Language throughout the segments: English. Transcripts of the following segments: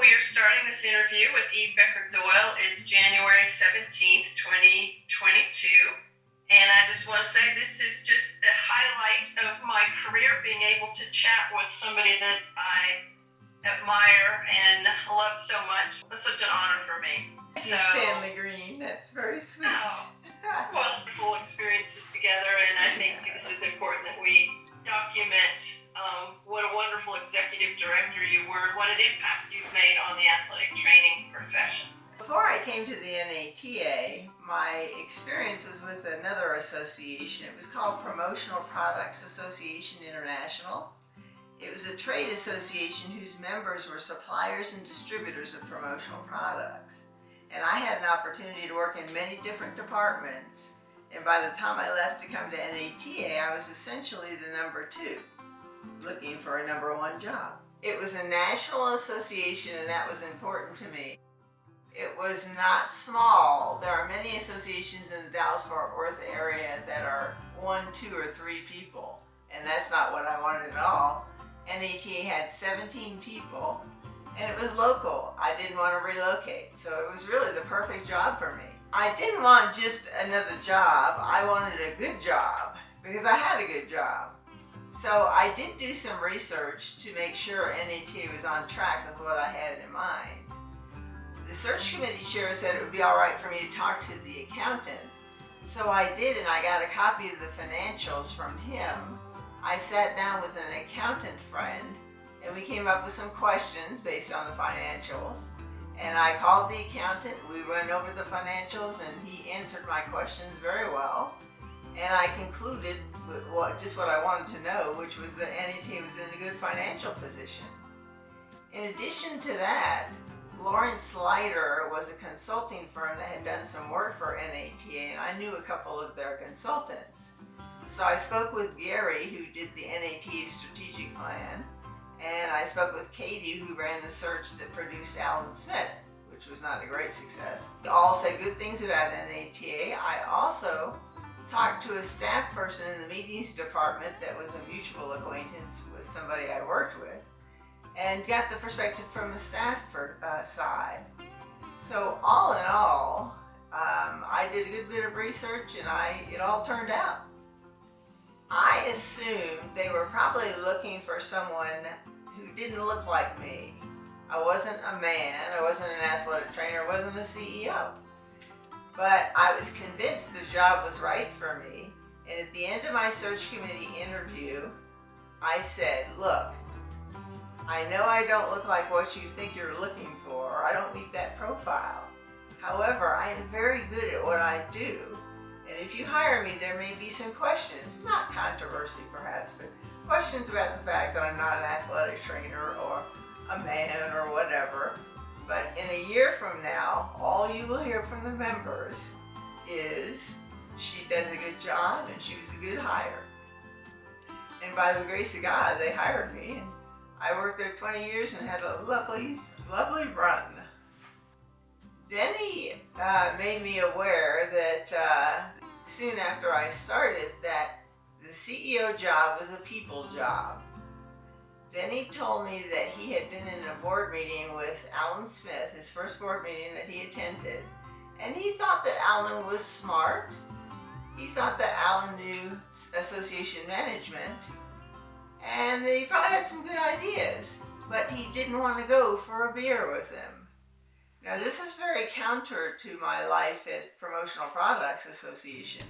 we are starting this interview with Becker Doyle. It's January 17th, 2022. And I just want to say this is just a highlight of my career, being able to chat with somebody that I admire and love so much. It's such an honor for me. You Stanley Green, that's very sweet. Wonderful experiences together, and I think this is important that we document what a wonderful executive director you were, what an impact you've made on the athletic training profession. Before I came to the NATA, my experience was with another association. It was called Promotional Products Association International. It was a trade association whose members were suppliers and distributors of promotional products. And I had an opportunity to work in many different departments. And by the time I left to come to NATA, I was essentially the number 2, looking for a number 1 job. It was a national association, and that was important to me. It was not small. There are many associations in the Dallas-Fort Worth area that are 1, 2, or 3 people, and that's not what I wanted at all. NATA had 17 people, and it was local. I didn't want to relocate, so it was really the perfect job for me. I didn't want just another job. I wanted a good job because I had a good job. So I did do some research to make sure NATA was on track with what I had in mind. The search committee chair said it would be all right for me to talk to the accountant. So I did, and I got a copy of the financials from him. I sat down with an accountant friend, and we came up with some questions based on the financials. And I called the accountant, we went over the financials, and he answered my questions very well. And I concluded with just what I wanted to know, which was that NATA was in a good financial position. In addition to that, Lawrence Leiter was a consulting firm that had done some work for NATA, and I knew a couple of their consultants. So I spoke with Gary, who did the NATA strategic plan, and I spoke with Katie, who ran the search that produced Alan Smith, which was not a great success. They all said good things about NATA. I also talked to a staff person in the meetings department that was a mutual acquaintance with somebody I worked with, and got the perspective from the staff side. So all in all, I did a good bit of research, and it all turned out. I assumed they were probably looking for someone who didn't look like me. I wasn't a man, I wasn't an athletic trainer, I wasn't a CEO. But I was convinced the job was right for me, and at the end of my search committee interview, I said, look, I know I don't look like what you think you're looking for. I don't meet that profile. However, I am very good at what I do. And if you hire me, there may be some questions, not controversy perhaps, but questions about the fact that I'm not an athletic trainer or a man or whatever. But in a year from now, all you will hear from the members is she does a good job and she was a good hire. And by the grace of God, they hired me. And I worked there 20 years and had a lovely, lovely run. Denny made me aware that soon after I started that the CEO job was a people job. Denny told me that he had been in a board meeting with Alan Smith, his first board meeting that he attended, and he thought that Alan was smart. He thought that Alan knew association management, and that he probably had some good ideas, but he didn't want to go for a beer with him. Now, this is very counter to my life at Promotional Products Association,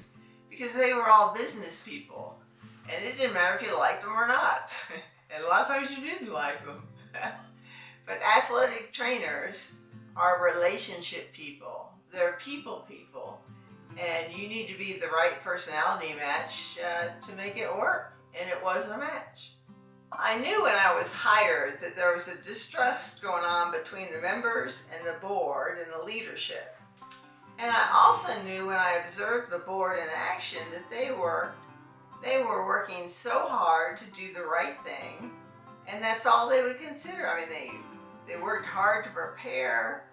because they were all business people, and it didn't matter if you liked them or not. And a lot of times you didn't like them. But athletic trainers are relationship people. They're people, and you need to be the right personality match to make it work, and it was a match. I knew when I was hired that there was a distrust going on between the members and the board and the leadership. And I also knew when I observed the board in action that they were working so hard to do the right thing, and that's all they would consider. I mean, they worked hard to prepare.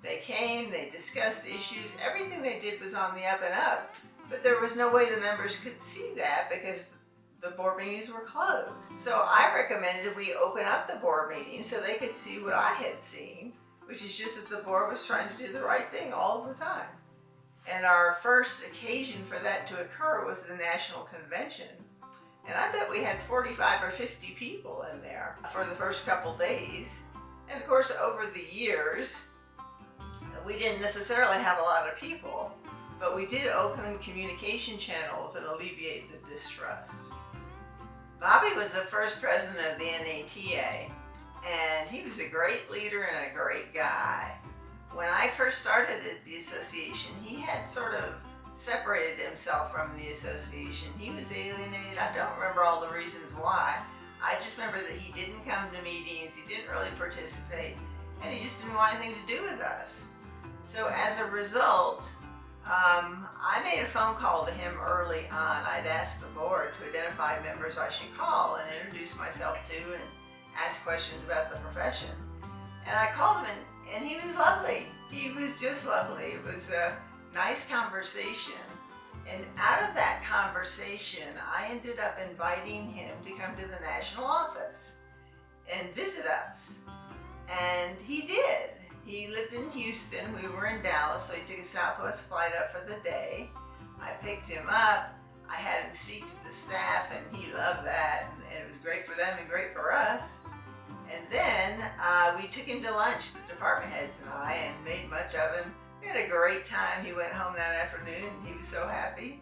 They came, they discussed issues. Everything they did was on the up and up, but there was no way the members could see that because the board meetings were closed. So I recommended we open up the board meetings so they could see what I had seen, which is just that the board was trying to do the right thing all of the time. And our first occasion for that to occur was the national convention. And I bet we had 45 or 50 people in there for the first couple days. And of course, over the years, we didn't necessarily have a lot of people, but we did open communication channels and alleviate the distrust. Bobby was the first president of the NATA, and he was a great leader and a great guy. When I first started at the association, he had sort of separated himself from the association. He was alienated. I don't remember all the reasons why. I just remember that he didn't come to meetings, he didn't really participate, and he just didn't want anything to do with us. So as a result, I made a phone call to him early on. I'd asked the board to identify members I should call and introduce myself to and ask questions about the profession. And I called him and he was lovely. He was just lovely. It was a nice conversation. And out of that conversation, I ended up inviting him to come to the national office and visit us. And he did. He lived in Houston. We were in Dallas, so he took a Southwest flight up for the day. I picked him up. I had him speak to the staff, and he loved that. And it was great for them and great for us. And then we took him to lunch, the department heads and I, and made much of him. We had a great time. He went home that afternoon, and he was so happy.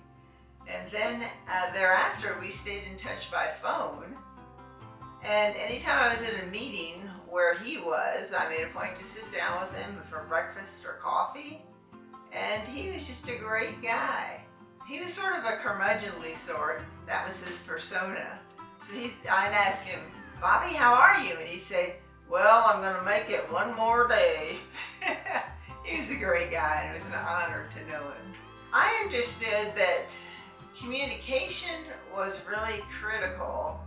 And then thereafter, we stayed in touch by phone. And anytime I was at a meeting where he was, I made a point to sit down with him for breakfast or coffee. And he was just a great guy. He was sort of a curmudgeonly sort. That was his persona. So I'd ask him, "Bobby, how are you?" And he'd say, "Well, I'm going to make it one more day." He was a great guy, and it was an honor to know him. I understood that communication was really critical,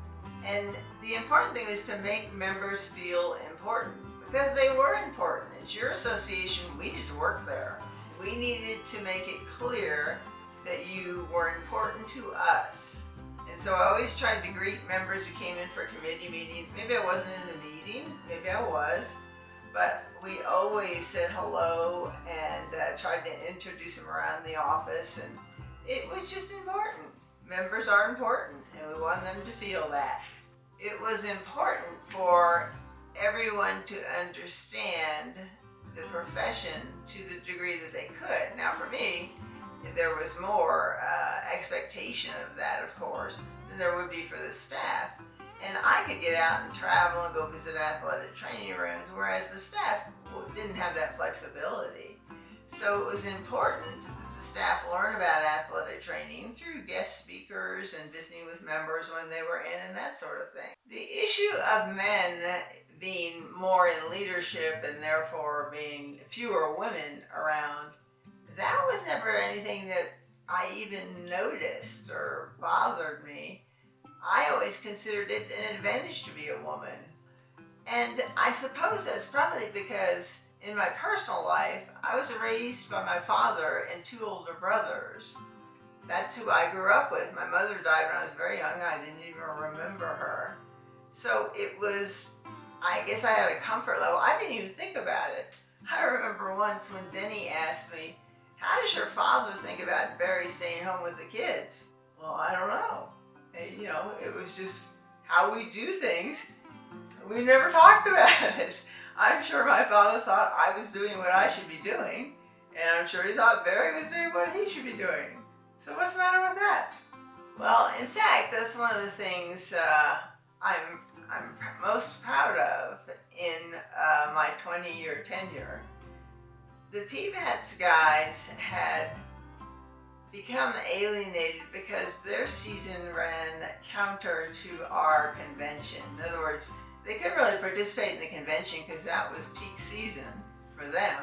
and the important thing was to make members feel important, because they were important. It's your association, we just worked there. We needed to make it clear that you were important to us. And so I always tried to greet members who came in for committee meetings. Maybe I wasn't in the meeting, maybe I was, but we always said hello and tried to introduce them around the office, and it was just important. Members are important, and we wanted them to feel that. It was important for everyone to understand the profession to the degree that they could. Now for me, there was more expectation of that, of course, than there would be for the staff. And I could get out and travel and go visit athletic training rooms, whereas the staff didn't have that flexibility. So it was important that the staff learn about athletic training through guest speakers and visiting with members when they were in and that sort of thing. The issue of men being more in leadership and therefore being fewer women around, that was never anything that I even noticed or bothered me. I always considered it an advantage to be a woman. And I suppose that's probably because in my personal life, I was raised by my father and two older brothers. That's who I grew up with. My mother died when I was very young. I didn't even remember her. So it was, I guess I had a comfort level. I didn't even think about it. I remember once when Denny asked me, "How does your father think about Barry staying home with the kids?" Well, I don't know. And, it was just how we do things. We never talked about it. I'm sure my father thought I was doing what I should be doing, and I'm sure he thought Barry was doing what he should be doing. So what's the matter with that? Well, in fact, that's one of the things I'm most proud of in my 20-year tenure. The PBATS guys had become alienated because their season ran counter to our convention. In other words, they couldn't really participate in the convention because that was peak season for them.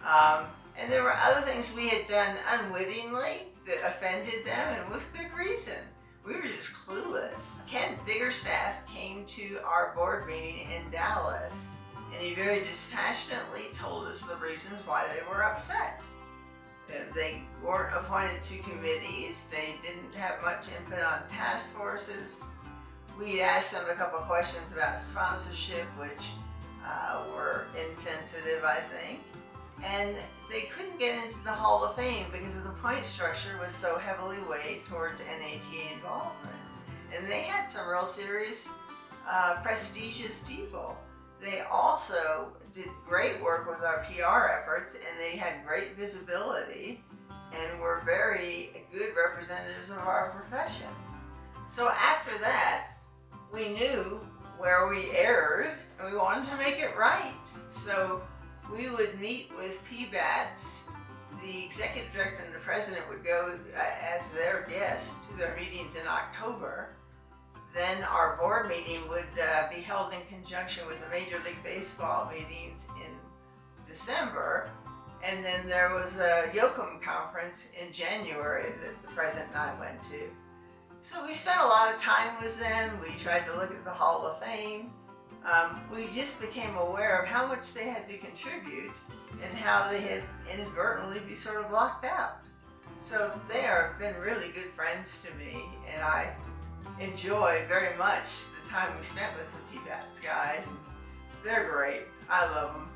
And there were other things we had done unwittingly that offended them, and with good reason. We were just clueless. Ken Biggerstaff came to our board meeting in Dallas, and he very dispassionately told us the reasons why they were upset. They weren't appointed to committees. They didn't have much input on task forces. We asked them a couple questions about sponsorship, which were insensitive, I think. And they couldn't get into the Hall of Fame because of the point structure was so heavily weighed towards NATA involvement. And they had some real serious, prestigious people. They also did great work with our PR efforts, and they had great visibility and were very good representatives of our profession. So after that, we knew where we erred, and we wanted to make it right. So we would meet with PBATs. The executive director and the president would go as their guests to their meetings in October. Then our board meeting would be held in conjunction with the Major League Baseball meetings in December. And then there was a Yoakum conference in January that the president and I went to. So we spent a lot of time with them. We tried to look at the Hall of Fame. We just became aware of how much they had to contribute and how they had inadvertently been sort of locked out. So they have been really good friends to me, and I enjoy very much the time we spent with the PBATS guys. They're great. I love them.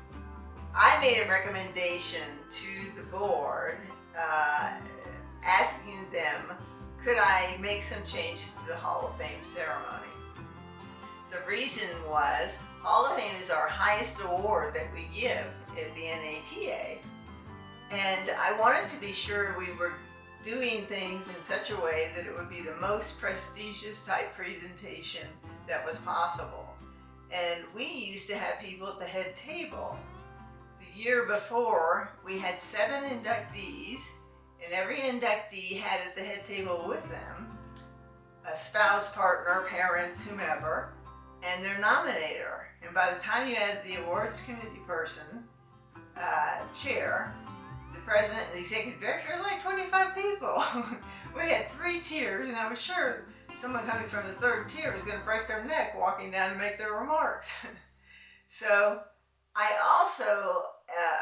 I made a recommendation to the board asking them, could I make some changes to the Hall of Fame ceremony? The reason was, Hall of Fame is our highest award that we give at the NATA, and I wanted to be sure we were doing things in such a way that it would be the most prestigious type presentation that was possible. And we used to have people at the head table. The year before, we had 7 inductees, and every inductee had at the head table with them a spouse, partner, parents, whomever, and their nominator. And by the time you had the awards committee person, chair, the president and the executive director, it was like 25 people. We had 3 tiers, and I was sure someone coming from the 3rd tier was going to break their neck walking down to make their remarks. So I also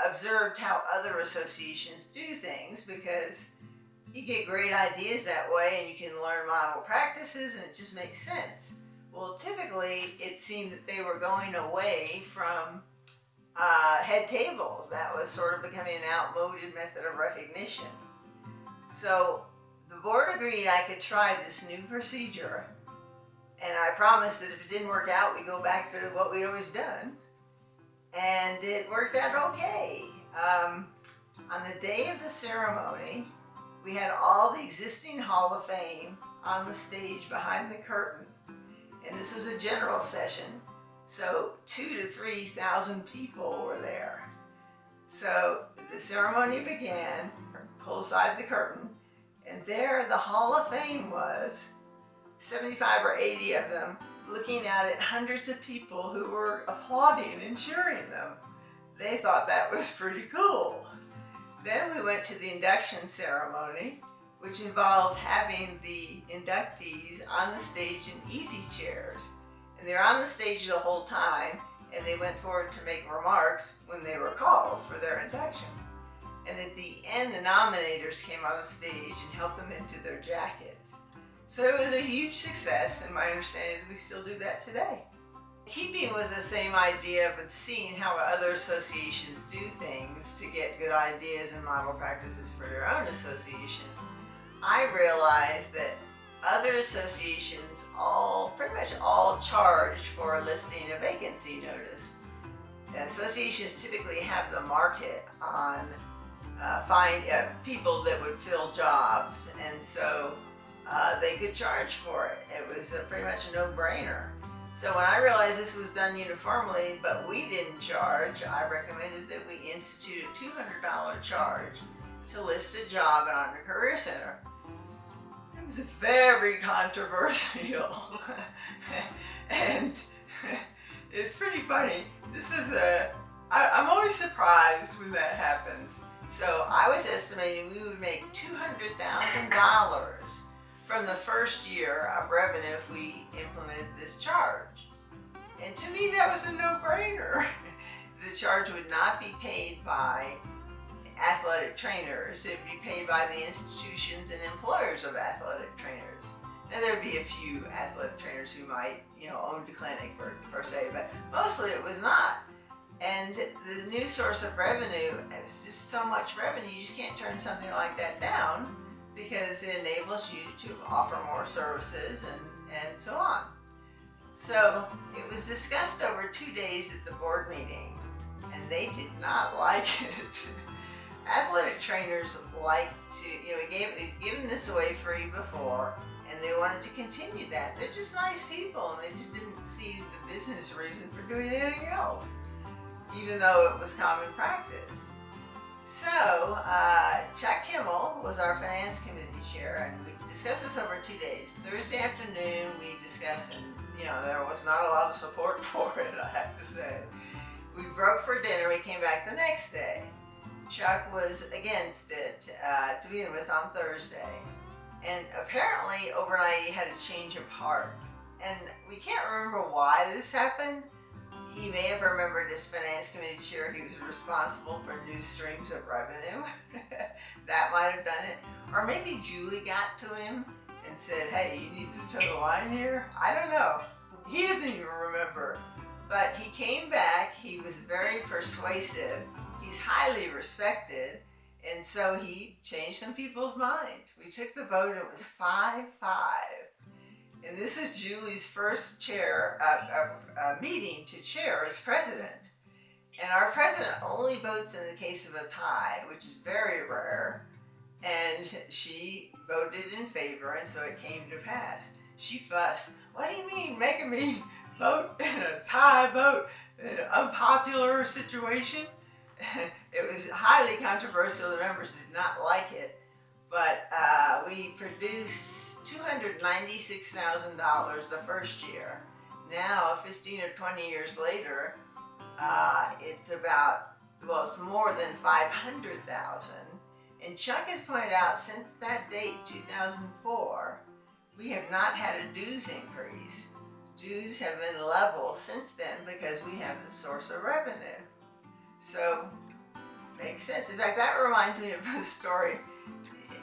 observed how other associations do things, because you get great ideas that way and you can learn model practices and it just makes sense. Well, typically it seemed that they were going away from head tables. That was sort of becoming an outmoded method of recognition. So the board agreed I could try this new procedure, and I promised that if it didn't work out, we'd go back to what we'd always done. And it worked out okay. On the day of the ceremony, we had all the existing Hall of Fame on the stage behind the curtain. And this was a general session, so 2,000 to 3,000 people were there. So the ceremony began, pull aside the curtain, and there the Hall of Fame was, 75 or 80 of them, looking out at hundreds of people who were applauding and cheering them. They thought that was pretty cool. Then we went to the induction ceremony, which involved having the inductees on the stage in easy chairs. And they were on the stage the whole time, and they went forward to make remarks when they were called for their induction. And at the end, the nominators came on the stage and helped them into their jackets. So it was a huge success, and my understanding is we still do that today. Keeping with the same idea, but seeing how other associations do things to get good ideas and model practices for your own association, I realized that other associations pretty much all charge for listing a vacancy notice. Associations typically have the market on people that would fill jobs, and so they could charge for it. It was pretty much a no-brainer. So when I realized this was done uniformly, but we didn't charge, I recommended that we institute a $200 charge to list a job on a career center. It was very controversial. And it's pretty funny. I'm always surprised when that happens. So I was estimating we would make $200,000 from the first year of revenue if we implemented this charge. And to me, that was a no-brainer. The charge would not be paid by athletic athletic trainers. It'd be paid by the institutions and employers of athletic trainers. Now there'd be a few athletic trainers who might, own the clinic per se, but mostly it was not. And the new source of revenue is just so much revenue, you just can't turn something like that down because it enables you to offer more services and so on. So it was discussed over 2 days at the board meeting, and they did not like it. Athletic trainers like to, given this away free before, and they wanted to continue that. They're just nice people, and they just didn't see the business reason for doing anything else, even though it was common practice. So, Chuck Kimmel was our finance committee chair, and we discussed this over 2 days. Thursday afternoon, we discussed, and there was not a lot of support for it, I have to say. We broke for dinner, we came back the next day. Chuck was against it to begin with on Thursday. And apparently, overnight, he had a change of heart. And we can't remember why this happened. He may have remembered as finance committee chair, he was responsible for new streams of revenue. That might have done it. Or maybe Julie got to him and said, hey, you need to toe the line here. I don't know. He doesn't even remember. But he came back. He was very persuasive. He's highly respected. And so he changed some people's minds. We took the vote. It was 5-5. And this is Julie's first meeting to chair as president. And our president only votes in the case of a tie, which is very rare. And she voted in favor, and so it came to pass. She fussed. What do you mean making me vote in a tie vote in an unpopular situation? It was highly controversial. The members did not like it. But we produced $296,000 the first year. Now, 15 or 20 years later, it's more than 500,000. And Chuck has pointed out since that date, 2004, we have not had a dues increase. Dues have been level since then because we have the source of revenue. So, makes sense. In fact, that reminds me of a story.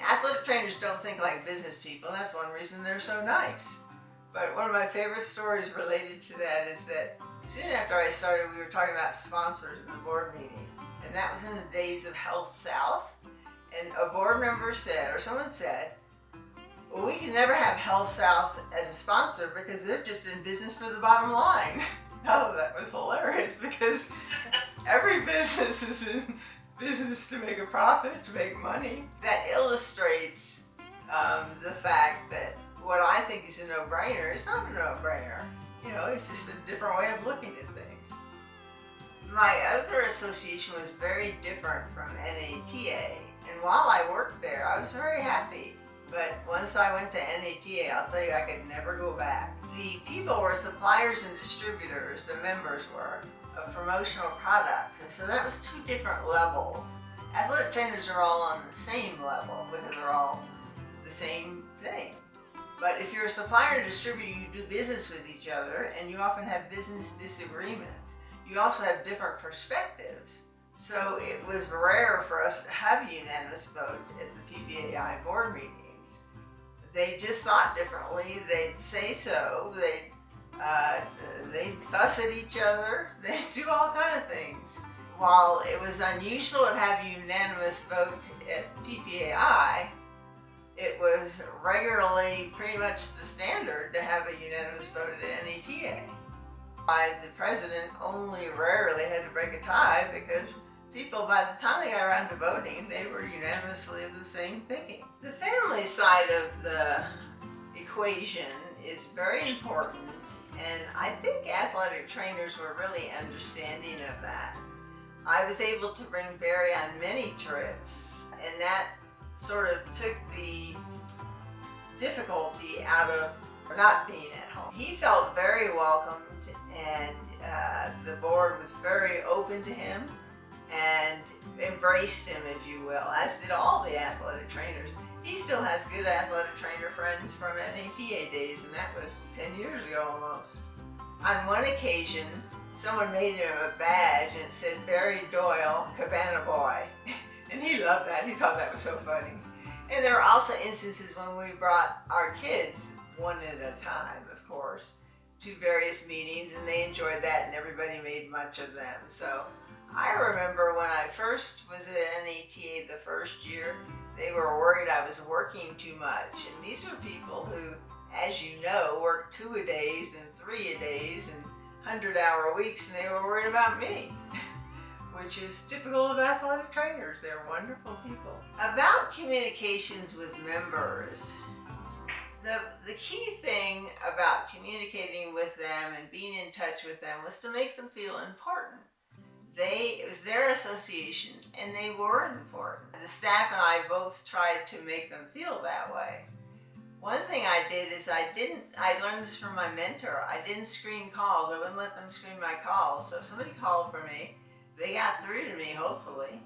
Athletic trainers don't think like business people. That's one reason they're so nice. But one of my favorite stories related to that is that soon after I started, we were talking about sponsors in the board meeting. And that was in the days of Health South. And a board member said, or someone said, well, we can never have Health South as a sponsor because they're just in business for the bottom line. Oh, that was hilarious because every business is in business to make a profit, to make money. That illustrates the fact that what I think is a no-brainer is not a no-brainer. It's just a different way of looking at things. My other association was very different from NATA. And while I worked there, I was very happy. But once I went to NATA, I'll tell you, I could never go back. The people were suppliers and distributors, the members were, of promotional products. And so that was two different levels. Athletic trainers are all on the same level because they're all the same thing. But if you're a supplier and distributor, you do business with each other, and you often have business disagreements. You also have different perspectives. So it was rare for us to have a unanimous vote at the PPAI board meetings. They just thought differently. They'd say so. They'd fuss at each other. They'd do all kinds of things. While it was unusual to have a unanimous vote at PPAI, it was regularly pretty much the standard to have a unanimous vote at NATA. The president only rarely had to break a tie because people, by the time they got around to voting, they were unanimously of the same thinking. The family side of the equation is very important, and I think athletic trainers were really understanding of that. I was able to bring Barry on many trips, and that sort of took the difficulty out of not being at home. He felt very welcomed, and the board was very open to him and embraced him, if you will, as did all the athletic trainers. He still has good athletic trainer friends from NATA days, and that was 10 years ago almost. On one occasion, someone made him a badge and it said Barry Doyle, Cabana Boy. And he loved that. He thought that was so funny. And there are also instances when we brought our kids, one at a time, of course, to various meetings, and they enjoyed that, and everybody made much of them. So I remember when I first was at NATA the first year, they were worried I was working too much. And these are people who, as you know, work 2-a-days and 3-a-days and 100-hour weeks, and they were worried about me, which is typical of athletic trainers. They're wonderful people. About communications with members, the key thing about communicating with them and being in touch with them was to make them feel important. It was their association, and they were important. The staff and I both tried to make them feel that way. One thing I did is I learned this from my mentor. I didn't screen calls. I wouldn't let them screen my calls. So if somebody called for me, they got through to me, hopefully.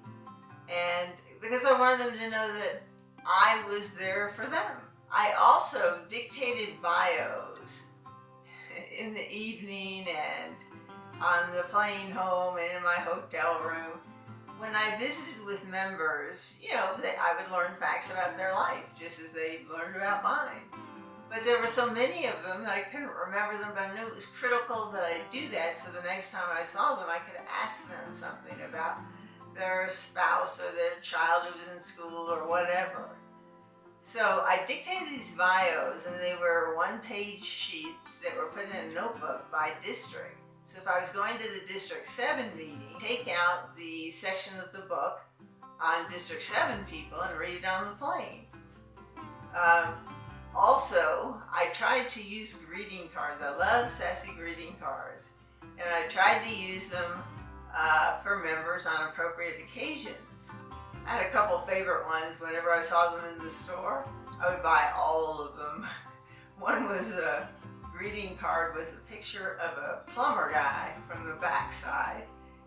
And because I wanted them to know that I was there for them. I also dictated bios in the evening and on the plane home and in my hotel room. When I visited with members, I would learn facts about their life, just as they learned about mine. But there were so many of them that I couldn't remember them, but I knew it was critical that I do that so the next time I saw them, I could ask them something about their spouse or their child who was in school or whatever. So I dictated these bios, and they were one-page sheets that were put in a notebook by district. So if I was going to the District 7 meeting, take out the section of the book on District 7 people and read it on the plane. Also, I tried to use greeting cards. I love sassy greeting cards. And I tried to use them for members on appropriate occasions. I had a couple favorite ones. Whenever I saw them in the store, I would buy all of them. One was a greeting card with a picture of a plumber guy from the backside.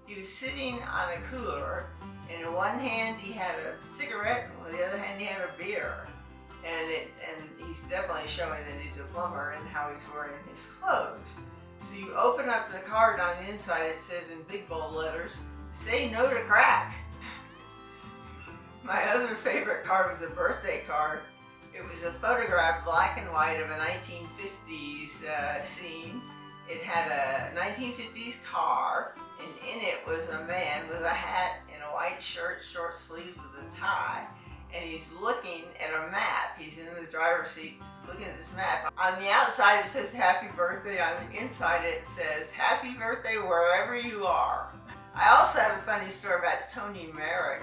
He was sitting on a cooler, and in one hand he had a cigarette, and with the other hand he had a beer. And he's definitely showing that he's a plumber and how he's wearing his clothes. So you open up the card, on the inside it says in big bold letters, "Say no to crack." My other favorite card was a birthday card. It was a photograph, black and white, of a 1950s scene. It had a 1950s car, and in it was a man with a hat and a white shirt, short sleeves with a tie, and he's looking at a map. He's in the driver's seat looking at this map. On the outside it says happy birthday. On the inside it says happy birthday wherever you are. I also have a funny story about Tony Merrick.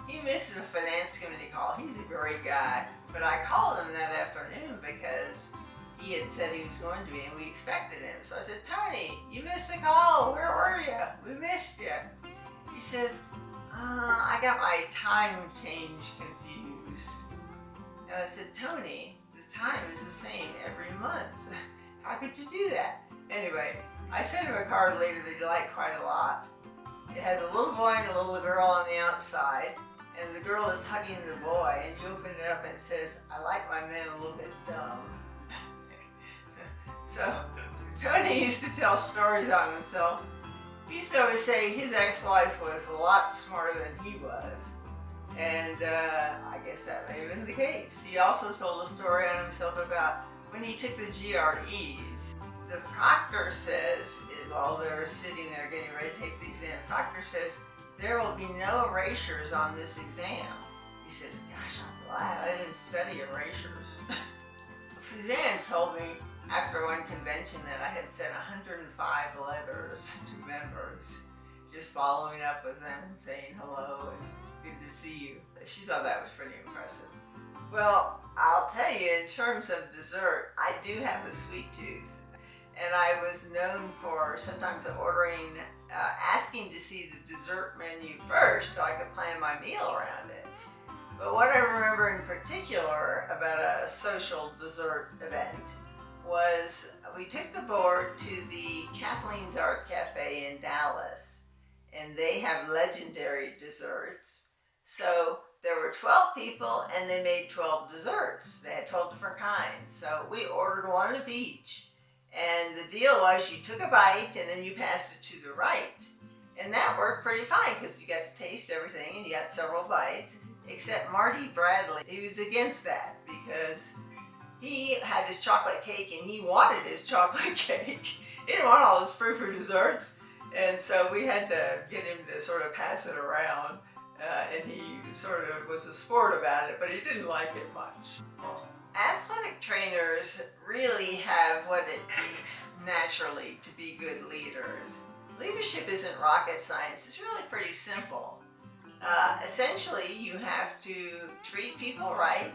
He missed a finance committee call. He's a great guy. But I called him that afternoon because he had said he was going to be, and we expected him. So I said, "Tony, you missed a call. Where were you? We missed you." He says, "I got my time change confused." And I said, "Tony, the time is the same every month. How could you do that?" Anyway, I sent him a card later that he liked quite a lot. It has a little boy and a little girl on the outside, and the girl is hugging the boy, and you open it up and it says, "I like my man a little bit dumb." So Tony used to tell stories on himself. He used to always say his ex-wife was a lot smarter than he was. And I guess that may have been the case. He also told a story on himself about when he took the GREs. The proctor says, while they're sitting there getting ready to take the exam, the proctor says, "There will be no erasures on this exam." He says, "Gosh, I'm glad I didn't study erasures." Suzanne told me after one convention that I had sent 105 letters to members, just following up with them and saying hello and good to see you. She thought that was pretty impressive. Well, I'll tell you, in terms of dessert, I do have a sweet tooth. And I was known for sometimes asking to see the dessert menu first so I could plan my meal around it. But what I remember in particular about a social dessert event was we took the board to the Kathleen's Art Cafe in Dallas, and they have legendary desserts. So there were 12 people, and they made 12 desserts. They had 12 different kinds. So we ordered one of each. And the deal was you took a bite, and then you passed it to the right. And that worked pretty fine, because you got to taste taste everything and you got several bites, except Marty Bradley. He was against that because he had his chocolate cake and he wanted his chocolate cake. He didn't want all his frou-frou desserts. And so we had to get him to sort of pass it around. And he sort of was a sport about it, but he didn't like it much. Athletic trainers really have what it takes naturally to be good leaders. Leadership isn't rocket science. It's really pretty simple. Essentially, you have to treat people right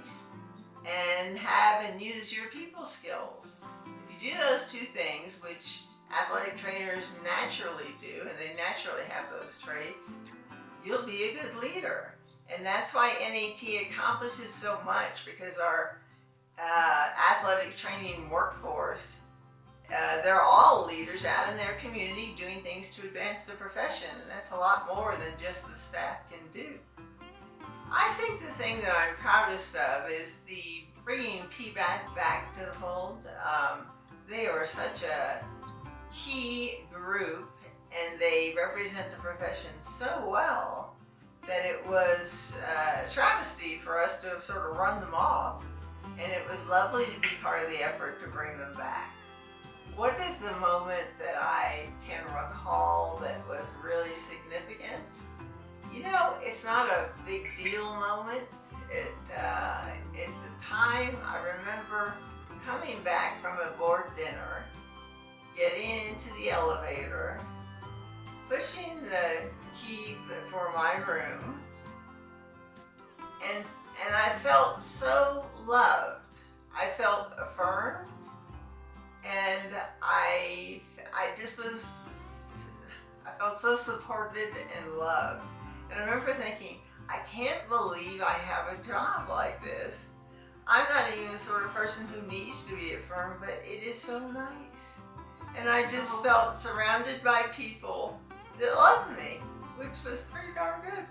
and have and use your people skills. If you do those two things, which athletic trainers naturally do, and they naturally have those traits, you'll be a good leader. And that's why NAT accomplishes so much, because our athletic training workforce, they're all leaders out in their community doing things to advance the profession, and that's a lot more than just the staff can do. I think the thing that I'm proudest of is the bringing PBAT back to the fold. They are such a key group and they represent the profession so well that it was a travesty for us to have sort of run them off, and it was lovely to be part of the effort to bring them back. What is the moment that I can recall that was really significant? You know, it's not a big deal moment. It's a time I remember coming back from a board dinner, getting into the elevator, pushing the key for my room, and I felt so loved. I felt affirmed, and I felt so supported and loved. And I remember thinking, I can't believe I have a job like this. I'm not even the sort of person who needs to be affirmed, but it is so nice. And I just felt surrounded by people that loved me, which was pretty darn good.